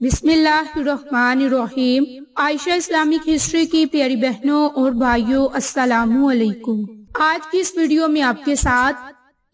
بسم اللہ الرحمن الرحیم۔ عائشہ اسلامک ہسٹری کی پیاری بہنوں اور بھائیوں، السلام علیکم۔ آج کی اس ویڈیو میں آپ کے ساتھ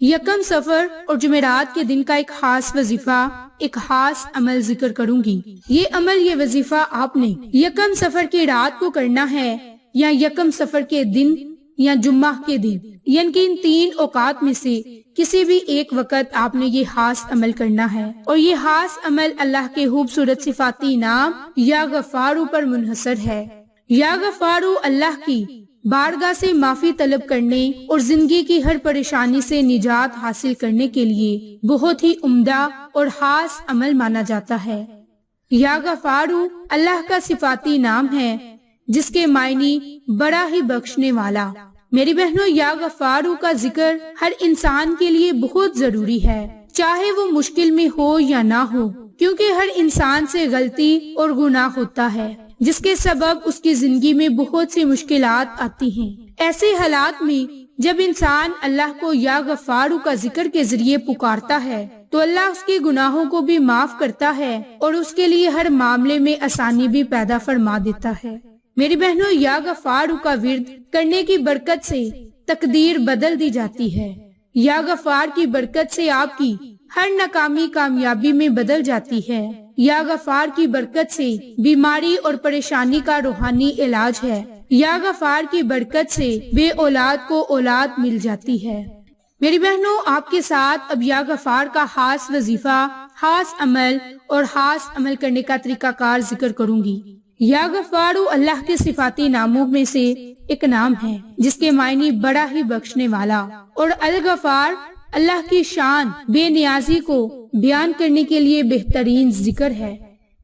یکم سفر اور جمعرات کے دن کا ایک خاص وظیفہ، ایک خاص عمل ذکر کروں گی۔ یہ وظیفہ آپ نے یکم سفر کی رات کو کرنا ہے، یا یکم سفر کے دن، یا جمعہ کے دن، یعنی کہ ان 3 اوقات میں سے کسی بھی ایک وقت آپ نے یہ خاص عمل کرنا ہے۔ اور یہ خاص عمل اللہ کے خوبصورت صفاتی نام یا غفارو پر منحصر ہے۔ یا غفارو اللہ کی بارگاہ سے معافی طلب کرنے اور زندگی کی ہر پریشانی سے نجات حاصل کرنے کے لیے بہت ہی عمدہ اور خاص عمل مانا جاتا ہے۔ یا غفارو اللہ کا صفاتی نام ہے جس کے معنی بڑا ہی بخشنے والا۔ میری بہنوں، یا غفارو کا ذکر ہر انسان کے لیے بہت ضروری ہے، چاہے وہ مشکل میں ہو یا نہ ہو، کیونکہ ہر انسان سے غلطی اور گناہ ہوتا ہے جس کے سبب اس کی زندگی میں بہت سی مشکلات آتی ہیں۔ ایسے حالات میں جب انسان اللہ کو یا غفارو کا ذکر کے ذریعے پکارتا ہے تو اللہ اس کے گناہوں کو بھی معاف کرتا ہے اور اس کے لیے ہر معاملے میں آسانی بھی پیدا فرما دیتا ہے۔ میری بہنوں، یا غفارو کا ورد کرنے کی برکت سے تقدیر بدل دی جاتی ہے۔ یا غفار کی برکت سے آپ کی ہر ناکامی کامیابی میں بدل جاتی ہے۔ یا غفار کی برکت سے بیماری اور پریشانی کا روحانی علاج ہے۔ یا غفار کی برکت سے بے اولاد کو اولاد مل جاتی ہے۔ میری بہنوں، آپ کے ساتھ اب یا غفار کا خاص وظیفہ، خاص عمل اور خاص عمل کرنے کا طریقہ کار ذکر کروں گی۔ یا غفارو اللہ کے صفاتی ناموں میں سے ایک نام ہے جس کے معنی بڑا ہی بخشنے والا، اور الغفار اللہ کی شان بے نیازی کو بیان کرنے کے لیے بہترین ذکر ہے۔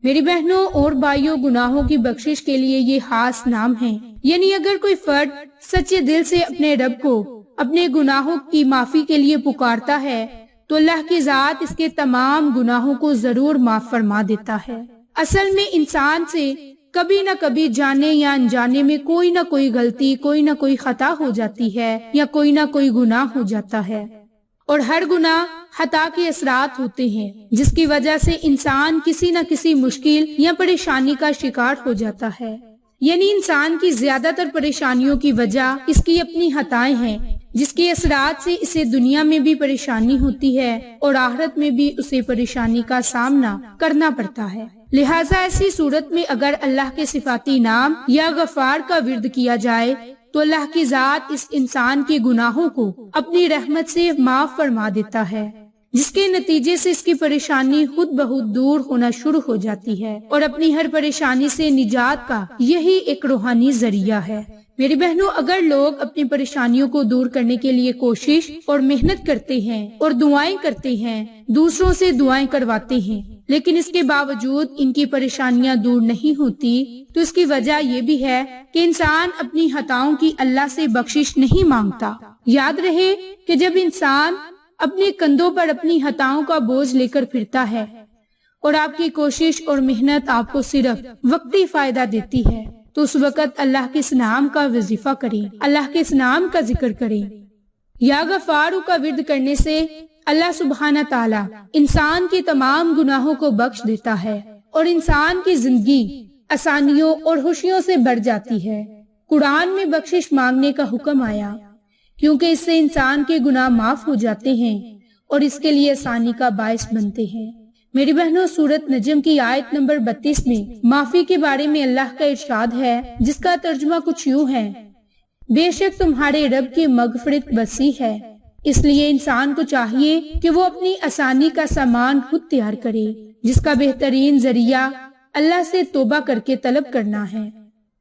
میری بہنوں اور بھائیوں، گناہوں کی بخشش کے لیے یہ خاص نام ہے، یعنی اگر کوئی فرد سچے دل سے اپنے رب کو اپنے گناہوں کی معافی کے لیے پکارتا ہے تو اللہ کی ذات اس کے تمام گناہوں کو ضرور معاف فرما دیتا ہے۔ اصل میں انسان سے کبھی نہ کبھی جانے یا انجانے میں کوئی نہ کوئی غلطی، کوئی نہ کوئی خطا ہو جاتی ہے، یا کوئی نہ کوئی گناہ ہو جاتا ہے، اور ہر گناہ خطا کے اثرات ہوتے ہیں جس کی وجہ سے انسان کسی نہ کسی مشکل یا پریشانی کا شکار ہو جاتا ہے۔ یعنی انسان کی زیادہ تر پریشانیوں کی وجہ اس کی اپنی خطائیں ہیں، جس کے اثرات سے اسے دنیا میں بھی پریشانی ہوتی ہے اور آخرت میں بھی اسے پریشانی کا سامنا کرنا پڑتا ہے۔ لہٰذا ایسی صورت میں اگر اللہ کے صفاتی نام یا غفار کا ورد کیا جائے تو اللہ کی ذات اس انسان کے گناہوں کو اپنی رحمت سے معاف فرما دیتا ہے، جس کے نتیجے سے اس کی پریشانی خود بخود دور ہونا شروع ہو جاتی ہے، اور اپنی ہر پریشانی سے نجات کا یہی ایک روحانی ذریعہ ہے۔ میری بہنوں، اگر لوگ اپنی پریشانیوں کو دور کرنے کے لیے کوشش اور محنت کرتے ہیں اور دعائیں کرتے ہیں، دوسروں سے دعائیں کرواتے ہیں، لیکن اس کے باوجود ان کی پریشانیاں دور نہیں ہوتی، تو اس کی وجہ یہ بھی ہے کہ انسان اپنی خطاؤں کی اللہ سے بخشش نہیں مانگتا۔ یاد رہے کہ جب انسان اپنے کندھوں پر اپنی خطاؤں کا بوجھ لے کر پھرتا ہے اور آپ کی کوشش اور محنت آپ کو صرف وقتی فائدہ دیتی ہے، تو اس وقت اللہ کے اس نام کا وظیفہ کریں، اللہ کے اس نام کا ذکر کریں۔ یا غفارو کا ورد کرنے سے اللہ سبحانہ تعالی انسان کے تمام گناہوں کو بخش دیتا ہے اور انسان کی زندگی آسانیوں اور خوشیوں سے بھر جاتی ہے۔ قرآن میں بخشش مانگنے کا حکم آیا کیونکہ اس سے انسان کے گناہ معاف ہو جاتے ہیں اور اس کے لیے آسانی کا باعث بنتے ہیں۔ میری بہنوں، سورۃ نجم کی آیت نمبر 32 میں معافی کے بارے میں اللہ کا ارشاد ہے، جس کا ترجمہ کچھ یوں ہے: بے شک تمہارے رب کی مغفرت وسیع ہے، اس لیے انسان کو چاہیے کہ وہ اپنی آسانی کا سامان خود تیار کرے، جس کا بہترین ذریعہ اللہ سے توبہ کر کے طلب کرنا ہے۔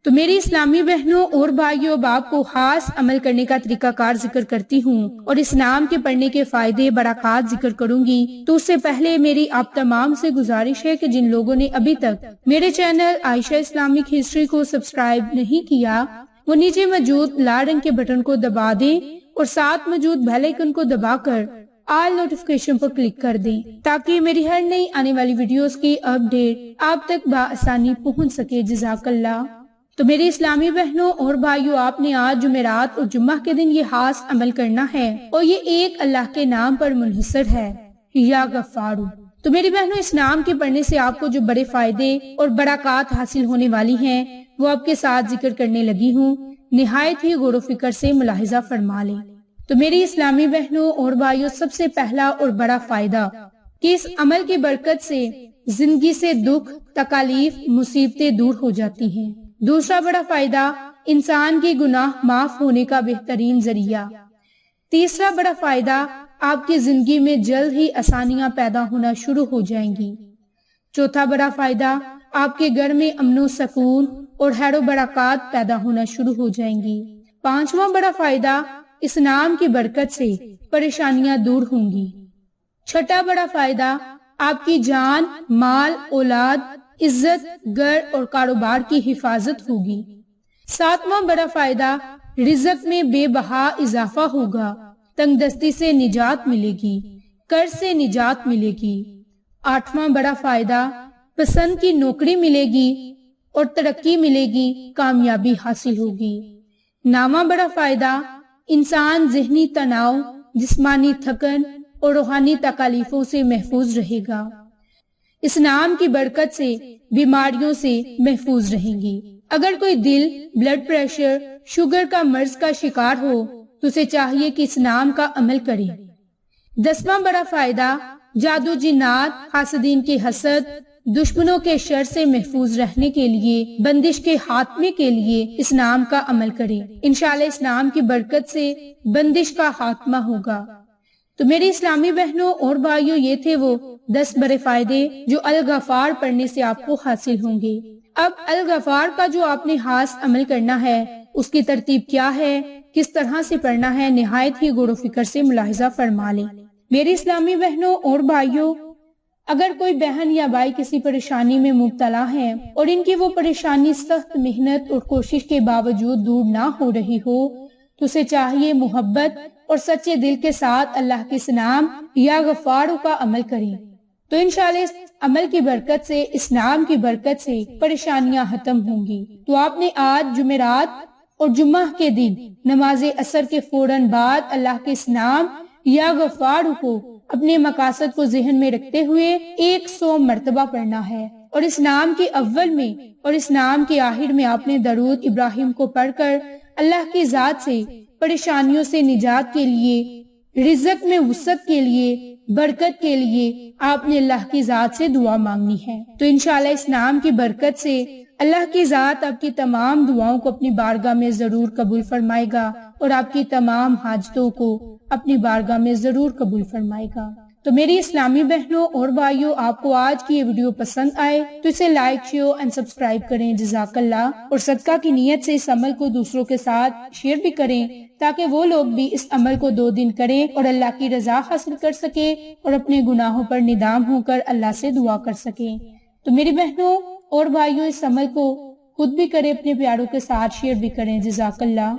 تو میری اسلامی بہنوں اور بھائیوں، اب آپ کو خاص عمل کرنے کا طریقہ کار ذکر کرتی ہوں اور اس نام کے پڑھنے کے فائدے برکات ذکر کروں گی۔ تو اس سے پہلے میری آپ تمام سے گزارش ہے کہ جن لوگوں نے ابھی تک میرے چینل عائشہ اسلامک ہسٹری کو سبسکرائب نہیں کیا، وہ نیچے موجود لال رنگ کے بٹن کو دبا دیں اور ساتھ موجود بیل آئیکن کو دبا کر آل نوٹیفیکیشن پر کلک کر دیں تاکہ میری ہر نئی آنے والی ویڈیوز کی اپڈیٹ آپ تک بآسانی پہنچ سکے۔ جزاک اللہ۔ تو میری اسلامی بہنوں اور بھائیوں، آپ نے آج جمعرات اور جمعہ کے دن یہ خاص عمل کرنا ہے اور یہ ایک اللہ کے نام پر منحصر ہے، یا غفارو۔ تو میری بہنوں، اس نام کے پڑھنے سے آپ کو جو بڑے فائدے اور برکات حاصل ہونے والی ہیں وہ آپ کے ساتھ ذکر کرنے لگی ہوں، نہایت ہی غور و فکر سے ملاحظہ فرما لیں۔ تو میری اسلامی بہنوں اور بھائیوں، سب سے پہلا اور بڑا فائدہ کہ اس عمل کی برکت سے زندگی سے دکھ، تکالیف، مصیبتیں دور ہو جاتی ہیں۔ دوسرا بڑا فائدہ، انسان کی گناہ معاف ہونے کا بہترین ذریعہ۔ تیسرا بڑا فائدہ، آپ کی زندگی میں جلد ہی آسانیاں پیدا ہونا شروع ہو جائیں گی۔ چوتھا بڑا فائدہ، آپ کے گھر میں امن و سکون اور خیر و برکات پیدا ہونا شروع ہو جائیں گی۔ پانچواں بڑا فائدہ، اس نام کی برکت سے پریشانیاں دور ہوں گی۔ چھٹا بڑا فائدہ، آپ کی جان، مال، اولاد، عزت، گھر اور کاروبار کی حفاظت ہوگی۔ ساتواں بڑا فائدہ، رزق میں بے بہا اضافہ ہوگا، تنگ دستی سے نجات ملے گی، قرض سے نجات ملے گی۔ آٹھواں بڑا فائدہ، پسند کی نوکری ملے گی اور ترقی ملے گی، کامیابی حاصل ہوگی۔ نواں بڑا فائدہ، انسان ذہنی تناؤ، جسمانی تھکن اور روحانی تکالیفوں سے محفوظ رہے گا۔ اس نام کی برکت سے بیماریوں سے محفوظ رہیں گی۔ اگر کوئی دل، بلڈ پریشر، شوگر کا مرض کا شکار ہو تو اسے چاہیے کہ اس نام کا عمل کرے۔ 10واں بڑا فائدہ، جادو جنات، حاسدین کے حسد، دشمنوں کے شر سے محفوظ رہنے کے لیے، بندش کے خاتمے کے لیے اس نام کا عمل کرے۔ انشاءاللہ اس نام کی برکت سے بندش کا خاتمہ ہوگا۔ تو میری اسلامی بہنوں اور بھائیوں، یہ تھے وہ 10 بڑے فائدے جو الغفار پڑھنے سے آپ کو حاصل ہوں گے۔ اب الغفار کا جو آپ نے خاص عمل کرنا ہے، اس کی ترتیب کیا ہے، کس طرح سے پڑھنا ہے، نہایت ہی غور و فکر سے ملاحظہ فرما لیں۔ میری اسلامی بہنوں اور بھائیوں، اگر کوئی بہن یا بھائی کسی پریشانی میں مبتلا ہے اور ان کی وہ پریشانی سخت محنت اور کوشش کے باوجود دور نہ ہو رہی ہو تو اسے چاہیے محبت اور سچے دل کے ساتھ اللہ کے اس نام یا غفار کا عمل کریں۔ تو انشاءاللہ اس عمل کی برکت سے، اس نام کی برکت سے پریشانیاں ختم ہوں گی۔ تو آپ نے آج جمعرات اور جمعہ کے دن نماز عصر کے فوراً بعد اللہ کے اس نام یا غفار کو اپنے مقاصد کو ذہن میں رکھتے ہوئے 100 مرتبہ پڑھنا ہے، اور اس نام کے اول میں اور اس نام کے آخر میں آپ نے درود ابراہیم کو پڑھ کر اللہ کی ذات سے پریشانیوں سے نجات کے لیے، رزق میں وسعت کے لیے، برکت کے لیے آپ نے اللہ کی ذات سے دعا مانگنی ہے۔ تو انشاءاللہ اس نام کی برکت سے اللہ کی ذات آپ کی تمام دعاؤں کو اپنی بارگاہ میں ضرور قبول فرمائے گا اور آپ کی تمام حاجتوں کو اپنی بارگاہ میں ضرور قبول فرمائے گا۔ تو میری اسلامی بہنوں اور بھائیوں، آپ کو آج کی یہ ویڈیو پسند آئے تو اسے لائک، شیئر اور سبسکرائب کریں، جزاک اللہ، اور صدقہ کی نیت سے اس عمل کو دوسروں کے ساتھ شیئر بھی کریں تاکہ وہ لوگ بھی اس عمل کو 2 دن کریں اور اللہ کی رضا حاصل کر سکیں اور اپنے گناہوں پر ندام ہو کر اللہ سے دعا کر سکیں۔ تو میری بہنوں اور بھائیوں، اس عمل کو خود بھی کریں، اپنے پیاروں کے ساتھ شیئر بھی کریں، جزاک اللہ۔